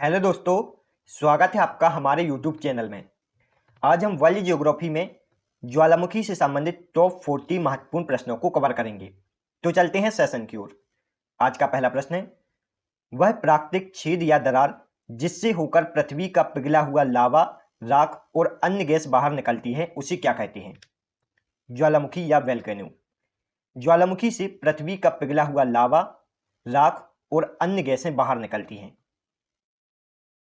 Hello दोस्तों, स्वागत है आपका हमारे यूट्यूब चैनल में। आज हम वर्ल्ड ज्योग्राफी में ज्वालामुखी से संबंधित टॉप 40 महत्वपूर्ण प्रश्नों को कवर करेंगे। तो चलते हैं सेशन की ओर। आज का पहला प्रश्न है, वह प्राकृतिक छेद या दरार जिससे होकर पृथ्वी का पिघला हुआ लावा, राख और अन्य गैस बाहर निकलती है, उसे क्या कहते हैं? ज्वालामुखी या वोल्केनो। ज्वालामुखी से पृथ्वी का पिघला हुआ लावा, राख और अन्य गैसें बाहर निकलती हैं।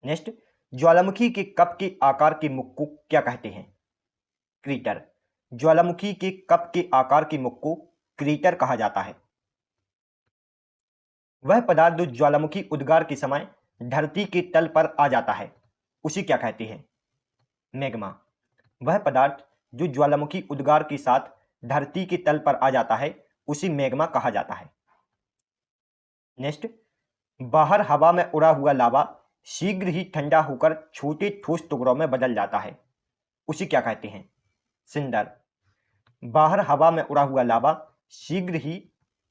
नेक्स्ट, ज्वालामुखी के कप के आकार के मुख को क्या कहते हैं? क्रीटर। ज्वालामुखी के कप के आकार के मुख को क्रीटर कहा जाता है। वह पदार्थ जो ज्वालामुखी उद्गार के समय धरती के तल पर आ जाता है, उसे क्या कहते हैं? मैग्मा। वह पदार्थ जो ज्वालामुखी उद्गार के साथ धरती के तल पर आ जाता है, उसे मैग्मा कहा जाता है। नेक्स्ट, बाहर हवा में उड़ा हुआ लावा शीघ्र ही ठंडा होकर छोटे ठोस टुकड़ों में बदल जाता है, उसे क्या कहते हैं? सिंडर। बाहर हवा में उड़ा हुआ लावा शीघ्र ही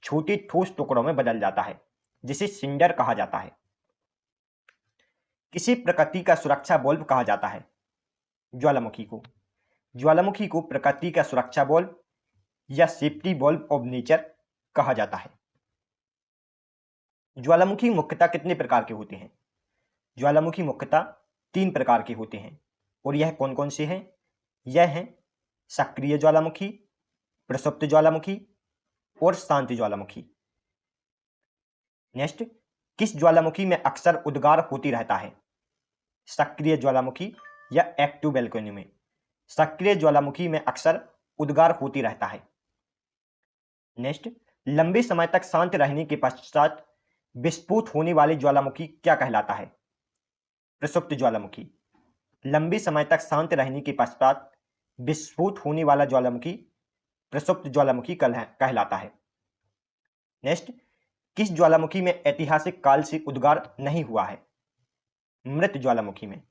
छोटे ठोस टुकड़ों में बदल जाता है, जिसे सिंडर कहा जाता है। किसी प्रकृति का सुरक्षा बल्ब कहा जाता है? ज्वालामुखी को। ज्वालामुखी को प्रकृति का सुरक्षा बल्ब या सेफ्टी बल्ब ऑफ नेचर कहा जाता है। ज्वालामुखी मुख्यतः कितने प्रकार के होते हैं? ज्वालामुखी मुख्यतः 3 प्रकार के होते हैं, और यह कौन कौन से हैं? यह हैं सक्रिय ज्वालामुखी, प्रसुप्त ज्वालामुखी और शांत ज्वालामुखी। नेक्स्ट, किस ज्वालामुखी में अक्सर उद्गार होती रहता है? सक्रिय ज्वालामुखी या एक्टिव वोल्केनो में। सक्रिय ज्वालामुखी में अक्सर उद्गार होती रहता है। नेक्स्ट, लंबे समय तक शांत रहने के पश्चात विस्फोट होने वाली ज्वालामुखी क्या कहलाता है? प्रसुप्त ज्वालामुखी। लंबे समय तक शांत रहने के पश्चात विस्फोट होने वाला ज्वालामुखी प्रसुप्त ज्वालामुखी कहलाता है। नेक्स्ट, किस ज्वालामुखी में ऐतिहासिक काल से उद्गार नहीं हुआ है? मृत ज्वालामुखी में।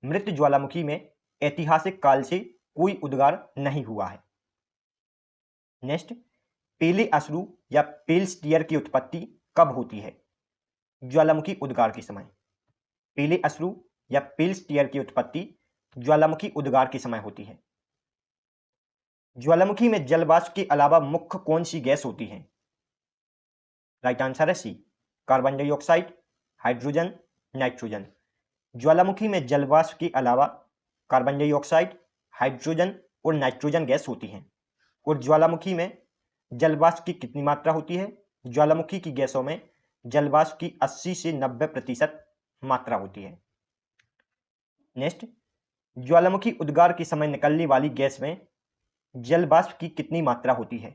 मृत ज्वालामुखी में ऐतिहासिक काल से कोई उद्गार नहीं हुआ है। नेक्स्ट, पेले अश्रु या पेल स्टीयर की उत्पत्ति कब होती है? ज्वालामुखी उद्गार के समय। पेले अश्रु या पेल स्टीयर की उत्पत्ति ज्वालामुखी उद्गार के समय होती है। ज्वालामुखी में जलवाष्प के अलावा मुख्य कौन सी गैस होती है? राइट आंसर है सी, कार्बन डाइऑक्साइड, हाइड्रोजन, नाइट्रोजन। ज्वालामुखी में जलवाष्प के अलावा कार्बन डाइऑक्साइड, हाइड्रोजन और नाइट्रोजन गैस होती हैं। और ज्वालामुखी में जलवाष्प की कितनी मात्रा होती है? ज्वालामुखी की गैसों में जलवाष्प की 80 से 90% मात्रा होती है। नेक्स्ट, ज्वालामुखी उद्गार के समय निकलने वाली गैस में जलवाष्प की कितनी मात्रा होती है?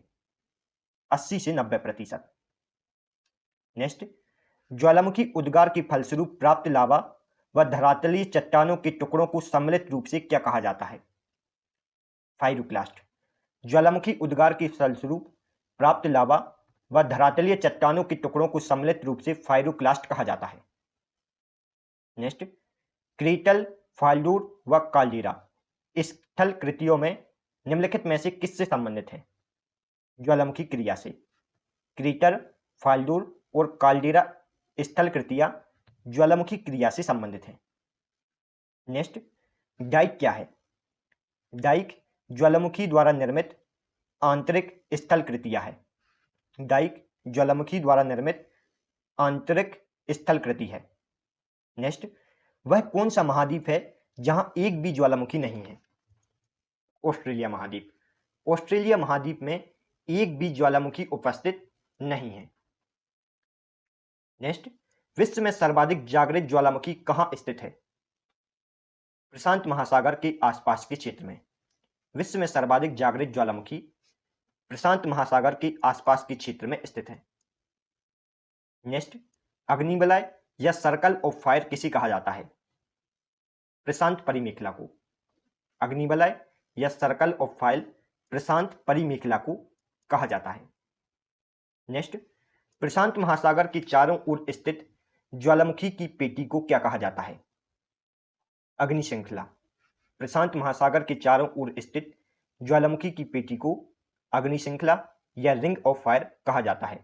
80 से 90%। नेक्स्ट, ज्वालामुखी उद्गार के फलस्वरूप प्राप्त लावा व धरातलीय चट्टानों के टुकड़ों को सम्मिलित रूप से क्या कहा जाता है? फाइरोक्लास्ट। ज्वालामुखी उद्गार के फलस्वरूप प्राप्त लावा व धरातलीय चट्टानों के टुकड़ों को सम्मिलित रूप से फाइरोक्लास्ट कहा जाता है। नेक्स्ट, क्रेटल, फाल्डूर व काल्डेरा स्थल कृतियों में निम्नलिखित में से किससे संबंधित है? ज्वालामुखी क्रिया से। क्रेटर, फाल्डूर और काल्डेरा स्थल कृतियां ज्वालामुखी क्रिया से संबंधित हैं। नेक्स्ट, डाइक क्या है? डाइक ज्वालामुखी द्वारा निर्मित आंतरिक स्थल कृतियां है। डाइक ज्वालामुखी द्वारा निर्मित आंतरिक स्थल कृति है। नेक्स्ट, वह कौन सा महाद्वीप है जहां एक भी ज्वालामुखी नहीं है? ऑस्ट्रेलिया महाद्वीप। ऑस्ट्रेलिया महाद्वीप में एक भी ज्वालामुखी उपस्थित नहीं है। नेक्स्ट, विश्व में सर्वाधिक जागृत ज्वालामुखी कहां स्थित है? प्रशांत महासागर के आसपास के क्षेत्र में। विश्व में सर्वाधिक जागृत ज्वालामुखी प्रशांत महासागर के आसपास के क्षेत्र में स्थित है। नेक्स्ट, अग्निवलय या सर्कल ऑफ फायर किसे कहा जाता है? प्रशांत परिमेखला को। अग्निवलय या सर्कल ऑफ फायर प्रशांत परिमेखला को कहा जाता है। नेक्स्ट, प्रशांत महासागर के चारों ओर स्थित ज्वालामुखी की पेटी को क्या कहा जाता है? अग्नि श्रृंखला। प्रशांत महासागर के चारों ओर स्थित ज्वालामुखी की पेटी को अग्नि श्रृंखला या रिंग ऑफ फायर कहा जाता है।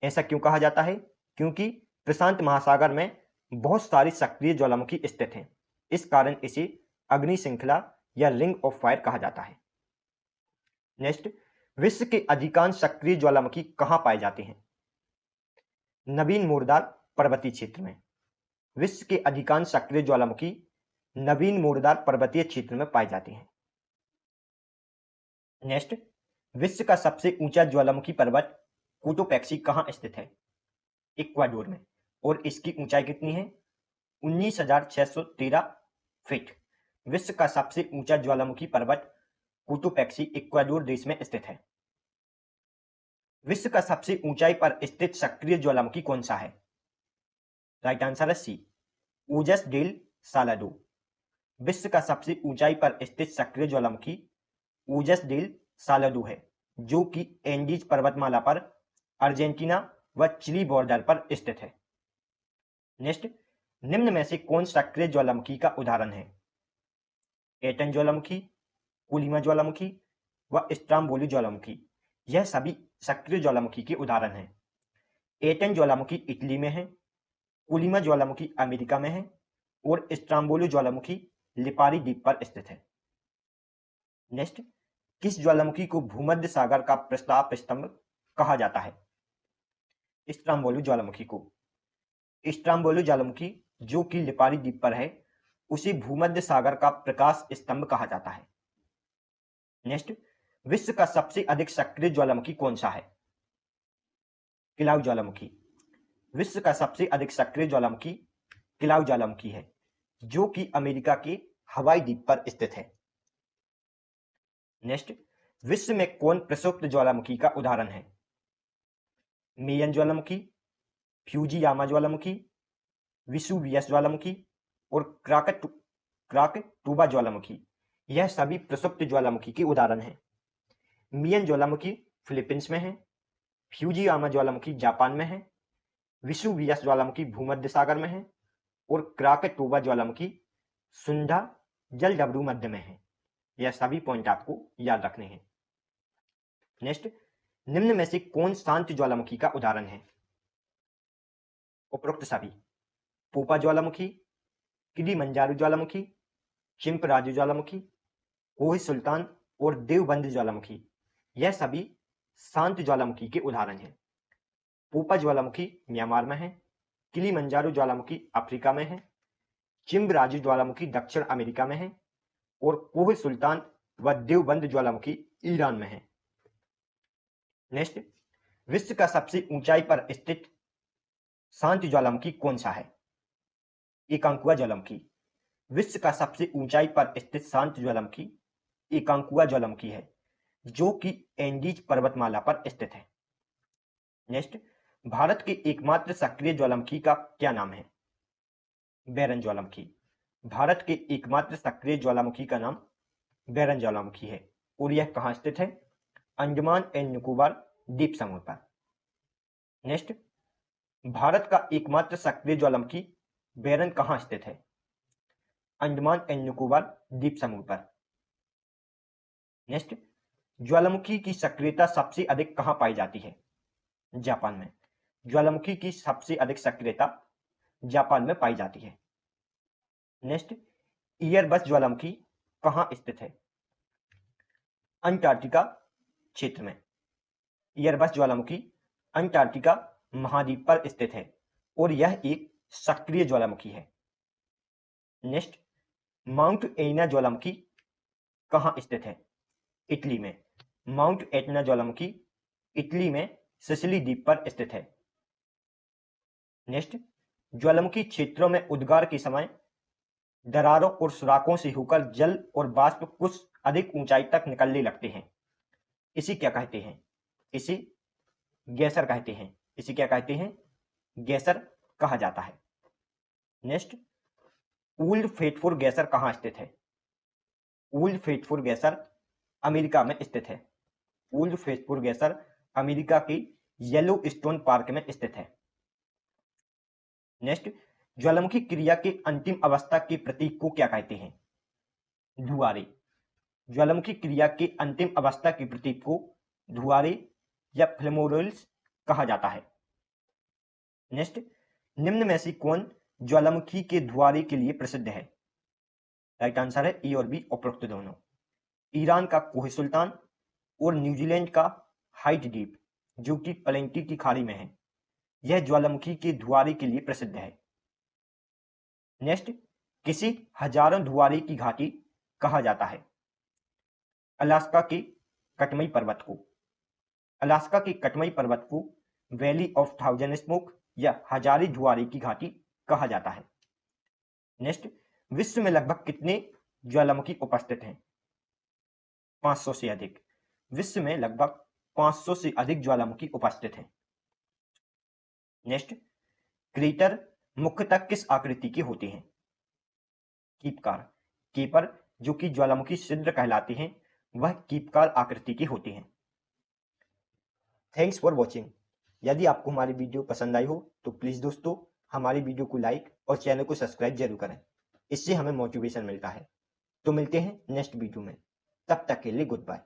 ऐसा क्यों कहा जाता है? क्योंकि प्रशांत महासागर में बहुत सारी सक्रिय ज्वालामुखी स्थित हैं। इस कारण इसे अग्नि श्रृंखला या रिंग ऑफ फायर कहा जाता है। नेक्स्ट, विश्व के अधिकांश सक्रिय ज्वालामुखी कहां पाए जाते हैं? नवीन मोरदार पर्वतीय क्षेत्र में। विश्व के अधिकांश सक्रिय ज्वालामुखी नवीन मोरदार पर्वतीय क्षेत्र में पाए जाते हैं। नेक्स्ट, विश्व का सबसे ऊंचा ज्वालामुखी पर्वत कोटोपैक्सी कहां स्थित है? इक्वाडोर में। और इसकी ऊंचाई कितनी है? 19,613 फीट। विश्व का सबसे ऊंचा ज्वालामुखी पर्वत कोटोपैक्सी इक्वाडोर देश में स्थित है। विश्व का सबसे ऊंचाई पर स्थित सक्रिय ज्वालामुखी कौन सा है? राइट आंसर है सी, ओजस डेल सालाडो। विश्व का सबसे ऊंचाई पर स्थित सक्रिय ज्वालामुखी ओजस डेल सालाडो है, जो कि एंडीज पर्वतमाला पर अर्जेंटीना व चिली बॉर्डर पर स्थित है। नेक्स्ट, निम्न में से कौन सक्रिय ज्वालामुखी का उदाहरण है? एटन ज्वालामुखी, कोलिमा ज्वालामुखी व स्ट्राम्बोली ज्वालामुखी। यह सभी सक्रिय ज्वालामुखी के उदाहरण हैं। एटन ज्वालामुखी इटली में है, कोलिमा ज्वालामुखी अमेरिका में है और स्ट्राम्बोली ज्वालामुखी लिपारी द्वीप पर स्थित है। नेक्स्ट, किस ज्वालामुखी को भूमध्य सागर का प्रस्ताव स्तंभ कहा जाता है? स्ट्राम्बोली ज्वालामुखी को। स्ट्राम्बोली ज्वालामुखी जो कि लिपारी द्वीप पर है, उसे भूमध्य सागर का प्रकाश स्तंभ कहा जाता है। नेक्स्ट, विश्व का सबसे अधिक सक्रिय ज्वालामुखी कौन सा है? किलाउ ज्वालामुखी। विश्व का सबसे अधिक सक्रिय ज्वालामुखी किलाउ ज्वालामुखी है, जो कि अमेरिका के हवाई द्वीप पर स्थित है। नेक्स्ट, विश्व में कौन प्रसुप्त ज्वालामुखी का उदाहरण है? मेयन ज्वालामुखी, फ्यूजियामा ज्वालामुखी, विसुवियस ज्वालामुखी और क्राकटोबा ज्वालामुखी। यह सभी प्रसुप्त ज्वालामुखी के उदाहरण हैं। मेयन ज्वालामुखी फिलीपींस में है, फ्यूजियामा ज्वालामुखी जापान में है, विसुवियस ज्वालामुखी भूमध्य सागर में है और क्राकटोबा ज्वालामुखी सुंधा जलडमरू मध्य में है। यह सभी पॉइंट आपको याद रखने हैं। नेक्स्ट, निम्न में से कौन शांत ज्वालामुखी का उदाहरण है? उपरोक्त सभी: पोपा ज्वालामुखी, किलिमंजारो ज्वालामुखी, चिंपराजू ज्वालामुखी, कोह सुल्तान और देवबंद ज्वालामुखी। यह सभी शांत ज्वालामुखी के उदाहरण हैं। पोपा ज्वालामुखी म्यांमार में है, किलिमंजारो ज्वालामुखी अफ्रीका में है, चिंबराजू ज्वालामुखी दक्षिण अमेरिका में है और कोह सुल्तान व देवबंद ज्वालामुखी ईरान में है। नेक्स्ट, विश्व का सबसे ऊंचाई पर स्थित शांत ज्वालामुखी कौन सा है? एकांकुआ ज्वालामुखी। विश्व का सबसे ऊंचाई पर स्थित शांत ज्वालामुखी एकांकुआ ज्वालामुखी है, जो कि एंडीज पर्वतमाला पर स्थित है। नेक्स्ट, भारत के एकमात्र सक्रिय ज्वालामुखी का क्या नाम है? बैरन ज्वालामुखी। भारत के एकमात्र सक्रिय ज्वालामुखी का नाम बैरन ज्वालामुखी है और यह कहां स्थित है? अंडमान एंड निकोबार द्वीप समूह पर। नेक्स्ट, भारत का एकमात्र सक्रिय ज्वालामुखी बैरन कहां स्थित है? अंडमान एंड निकोबार द्वीप समूह पर। नेक्स्ट, ज्वालामुखी की सक्रियता सबसे अधिक कहां पाई जाती है? जापान में। ज्वालामुखी की सबसे अधिक सक्रियता जापान में पाई जाती है। नेक्स्ट, ईयरबस ज्वालामुखी कहां स्थित है? अंटार्कटिका क्षेत्र में। ईयरबस ज्वालामुखी अंटार्कटिका महाद्वीप पर स्थित है और यह एक सक्रिय ज्वालामुखी है। नेक्स्ट, माउंट एटना ज्वालामुखी कहां स्थित है? इटली में। माउंट एटना ज्वालामुखी इटली में सिसिली द्वीप पर स्थित है। नेक्स्ट, ज्वालामुखी क्षेत्रों में उद्गार के समय दरारों और सुराखों से होकर जल और बाष्प कुछ अधिक ऊंचाई तक निकलने लगते हैं। इसे क्या कहते हैं? इसे गैसर कहते हैं। इसे क्या कहते हैं? गैसर कहा जाता है। नेक्स्ट, ओल्ड फेथफुल गैसर कहां स्थित है? ओल्ड फेथफुल गैसर अमेरिका में स्थित है। ओल्ड फेथफुल गैसर अमेरिका के येलो स्टोन पार्क में स्थित है। नेक्स्ट, ज्वालामुखी क्रिया के अंतिम अवस्था के प्रतीक को क्या कहते हैं? धुआरे। ज्वालामुखी क्रिया के अंतिम अवस्था के प्रतीक को धुआरे या फ्लेमोरल्स कहा जाता है। नेक्स्ट, निम्न में से कौन ज्वालामुखी के धुआरे के लिए प्रसिद्ध है? राइट आंसर है ए और बी, उपरोक्त दोनों। ईरान का कोह सुल्तान और न्यूजीलैंड का हाइट द्वीप जो कि प्लेंटी की खाड़ी में है, यह ज्वालामुखी के धुआरे के लिए प्रसिद्ध है। नेक्स्ट, किसी हजारों धुआरे की घाटी कहा जाता है? अलास्का के कटमई पर्वत को। अलास्का के कटमई पर्वत को वैली ऑफ थाउजेंड स्मोक या हजारी धुआरे की घाटी कहा जाता है। नेक्स्ट, विश्व में लगभग कितने ज्वालामुखी उपस्थित हैं? 500 से अधिक। विश्व में लगभग 500 से अधिक ज्वालामुखी उपस्थित हैं। नेक्स्ट, क्रेटर मुख्यतः किस आकृति के होते हैं? कीपकार। केपर जो कि ज्वालामुखी छिद्र कहलाते हैं, वह कीपकार आकृति के होते हैं। Thanks for watching. यदि आपको हमारी वीडियो पसंद आई हो तो प्लीज़ दोस्तों हमारी वीडियो को लाइक और चैनल को सब्सक्राइब जरूर करें, इससे हमें मोटिवेशन मिलता है। तो मिलते हैं नेक्स्ट वीडियो में, तब तक के लिए गुड बाय।